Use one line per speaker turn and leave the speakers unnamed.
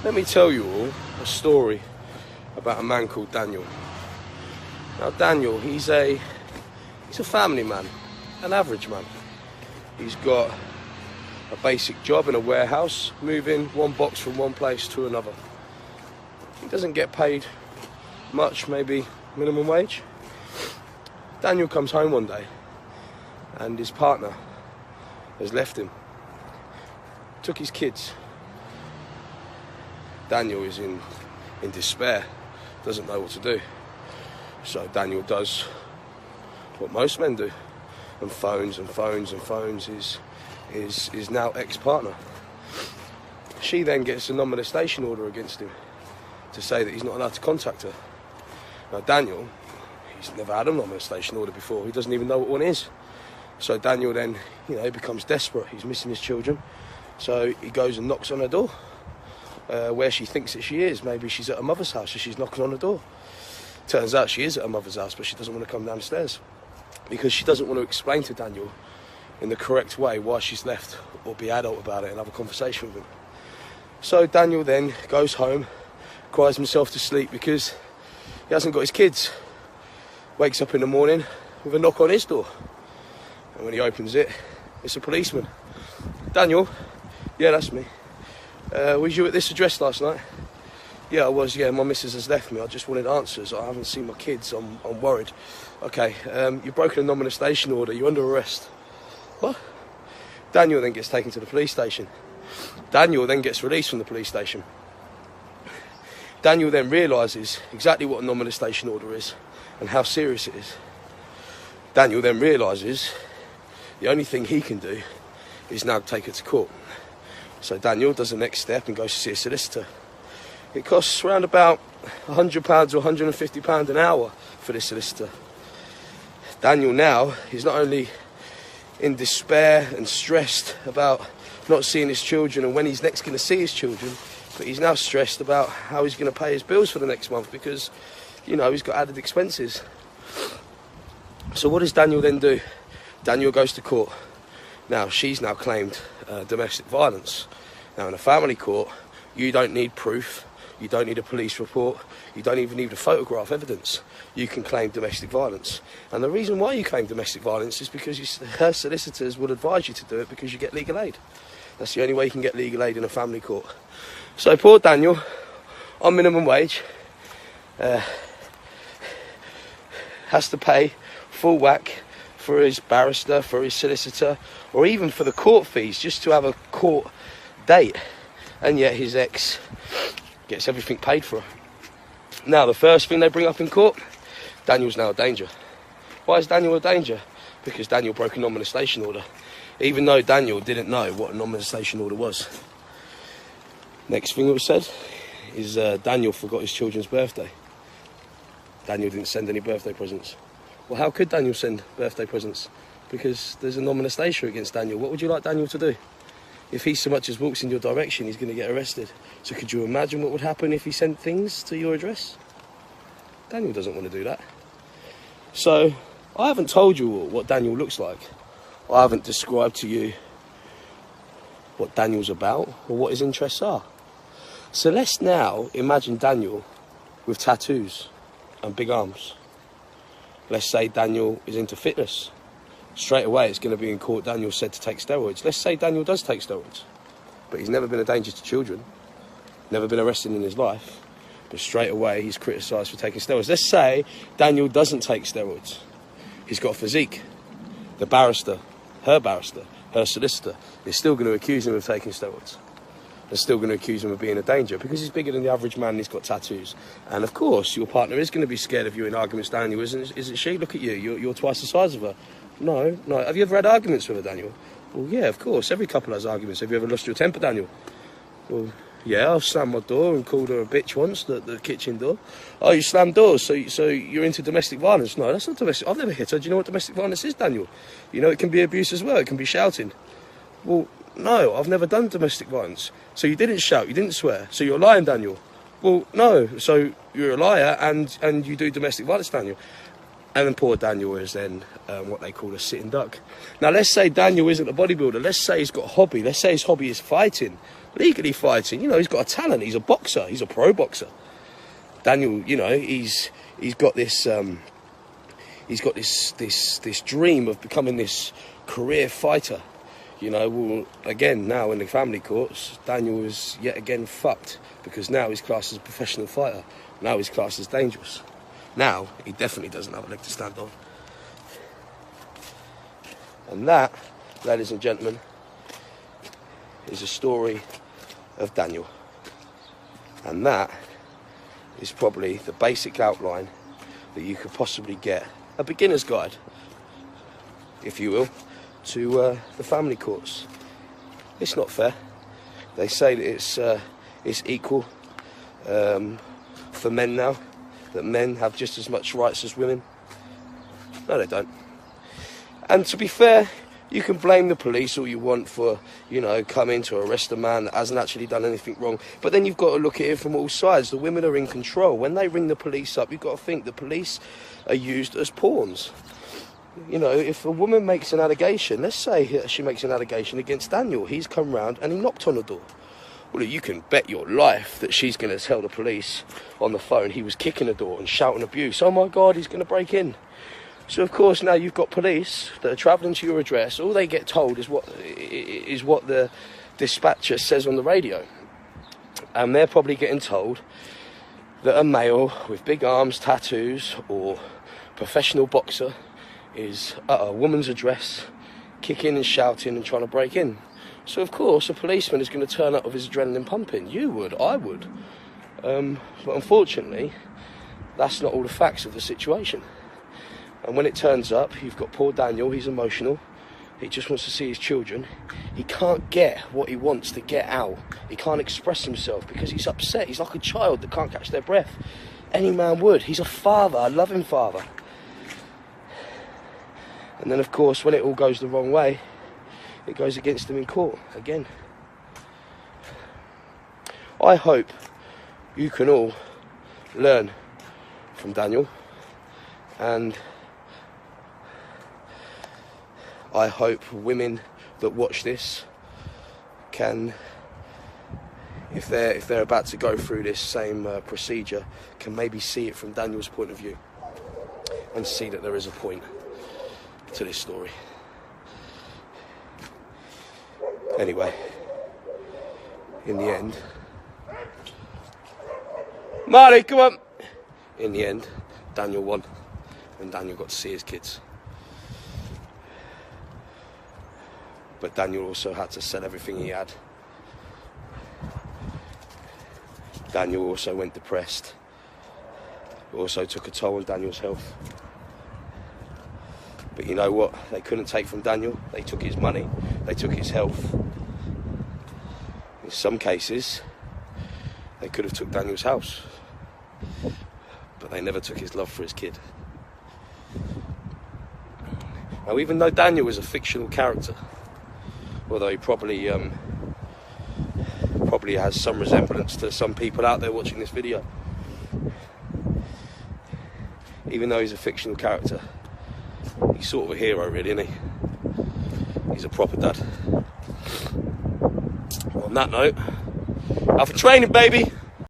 Let me tell you all a story about a man called Daniel. Now Daniel, he's a family man, an average man. He's got a basic job in a warehouse, moving one box from one place to another. He doesn't get paid much, maybe minimum wage. Daniel comes home one day and his partner has left him, took his kids. Daniel is in despair, doesn't know what to do. So Daniel does what most men do, and phones his now ex-partner. She then gets a non-molestation order against him to say that he's not allowed to contact her. Now Daniel, he's never had a non-molestation order before. He doesn't even know what one is. So Daniel then, he becomes desperate. He's missing his children. So he goes and knocks on her door, where she thinks that she is. Maybe she's at her mother's house, so she's knocking on the door. Turns out she is at her mother's house, but she doesn't want to come downstairs because she doesn't want to explain to Daniel in the correct way why she's left, or be adult about it and have a conversation with him. So Daniel then goes home, cries himself to sleep because he hasn't got his kids. Wakes up in the morning with a knock on his door. And when he opens it, it's a policeman. Daniel, yeah, that's me. Was you at this address last night? Yeah, I was, yeah, my missus has left me. I just wanted answers. I haven't seen my kids. I'm worried. Okay, you've broken a non-molestation order. You're under arrest. What? Daniel then gets taken to the police station. Daniel then gets released from the police station. Daniel then realises exactly what a non-molestation order is and how serious it is. Daniel then realises the only thing he can do is now take her to court. So Daniel does the next step and goes to see a solicitor. It costs around about £100 or £150 an hour for this solicitor. Daniel now is not only in despair and stressed about not seeing his children and when he's next going to see his children, but he's now stressed about how he's going to pay his bills for the next month because, he's got added expenses. So what does Daniel then do? Daniel goes to court. Now, she's now claimed domestic violence. Now, in a family court, you don't need proof. You don't need a police report. You don't even need a photograph evidence. You can claim domestic violence. And the reason why you claim domestic violence is because her solicitors would advise you to do it because you get legal aid. That's the only way you can get legal aid in a family court. So poor Daniel, on minimum wage, has to pay full whack for his barrister, for his solicitor, or even for the court fees, just to have a court date. And yet his ex gets everything paid for. Now, the first thing they bring up in court, Daniel's now a danger. Why is Daniel a danger? Because Daniel broke a non-molestation order, even though Daniel didn't know what a non-molestation order was. Next thing that was said is Daniel forgot his children's birthday. Daniel didn't send any birthday presents. Well, how could Daniel send birthday presents? Because there's a non-molestation against Daniel. What would you like Daniel to do? If he so much as walks in your direction, he's going to get arrested. So could you imagine what would happen if he sent things to your address? Daniel doesn't want to do that. So I haven't told you all what Daniel looks like. I haven't described to you what Daniel's about or what his interests are. So let's now imagine Daniel with tattoos and big arms. Let's say Daniel is into fitness. Straight away, it's going to be in court. Daniel said to take steroids. Let's say Daniel does take steroids, but he's never been a danger to children, never been arrested in his life, but straight away he's criticised for taking steroids. Let's say Daniel doesn't take steroids. He's got a physique. The barrister, her solicitor, is still going to accuse him of taking steroids. They're still going to accuse him of being a danger because he's bigger than the average man and he's got tattoos. And of course, your partner is going to be scared of you in arguments, Daniel, isn't she? Look at you, you're twice the size of her. No. Have you ever had arguments with her, Daniel? Well, yeah, of course. Every couple has arguments. Have you ever lost your temper, Daniel? Well, yeah, I've slammed my door and called her a bitch once, the kitchen door. Oh, you slammed doors, so you're into domestic violence? No, that's not domestic. I've never hit her. Do you know what domestic violence is, Daniel? It can be abuse as well. It can be shouting. Well, no, I've never done domestic violence. So you didn't shout, you didn't swear. So you're lying, Daniel. Well, no, so you're a liar and you do domestic violence, Daniel. And then poor Daniel is then what they call a sitting duck. Now, let's say Daniel isn't a bodybuilder. Let's say he's got a hobby. Let's say his hobby is fighting. legally fighting. You know, he's got a talent. He's a boxer. He's a pro boxer. Daniel, you know, he's got this this dream of becoming this career fighter. You know, well, again, now in the family courts, Daniel is yet again fucked, because now he's classed as a professional fighter. Now he's classed as dangerous. Now he definitely doesn't have a leg to stand on. And that, ladies and gentlemen, is a story of Daniel. And that is probably the basic outline that you could possibly get, a beginner's guide, if you will, to the family courts. It's not fair. They say that it's equal for men now, that men have just as much rights as women. No, they don't. And to be fair, you can blame the police all you want for, you know, coming to arrest a man that hasn't actually done anything wrong. But then you've got to look at it from all sides. The women are in control. When they ring the police up, you've got to think the police are used as pawns. You know, if a woman makes an allegation, let's say she makes an allegation against Daniel, he's come round and he knocked on the door. Well, you can bet your life that she's going to tell the police on the phone he was kicking the door and shouting abuse. Oh my God, he's going to break in. So of course now you've got police that are travelling to your address. All they get told is what the dispatcher says on the radio, and they're probably getting told that a male with big arms, tattoos, or professional boxer is at a woman's address, kicking and shouting and trying to break in. So of course a policeman is going to turn up with his adrenaline pumping. You would, I would. But unfortunately, that's not all the facts of the situation. And when it turns up, you've got poor Daniel, he's emotional. He just wants to see his children. He can't get what he wants to get out. He can't express himself because he's upset. He's like a child that can't catch their breath. Any man would. He's a father, a loving father. And then, of course, when it all goes the wrong way, it goes against him in court again. I hope you can all learn from Daniel, and I hope women that watch this can, if they're about to go through this same procedure, can maybe see it from Daniel's point of view and see that there is a point to this story. Anyway, in the end, Marley, come on! In the end, Daniel won, and Daniel got to see his kids. But Daniel also had to sell everything he had. Daniel also went depressed. It also took a toll on Daniel's health. But you know what? They couldn't take from Daniel. They took his money. They took his health. In some cases, they could have took Daniel's house. But they never took his love for his kid. Now, even though Daniel was a fictional character, although he probably has some resemblance to some people out there watching this video, even though he's a fictional character, he's sort of a hero, really, isn't he? He's a proper dad. On that note, out for training, baby!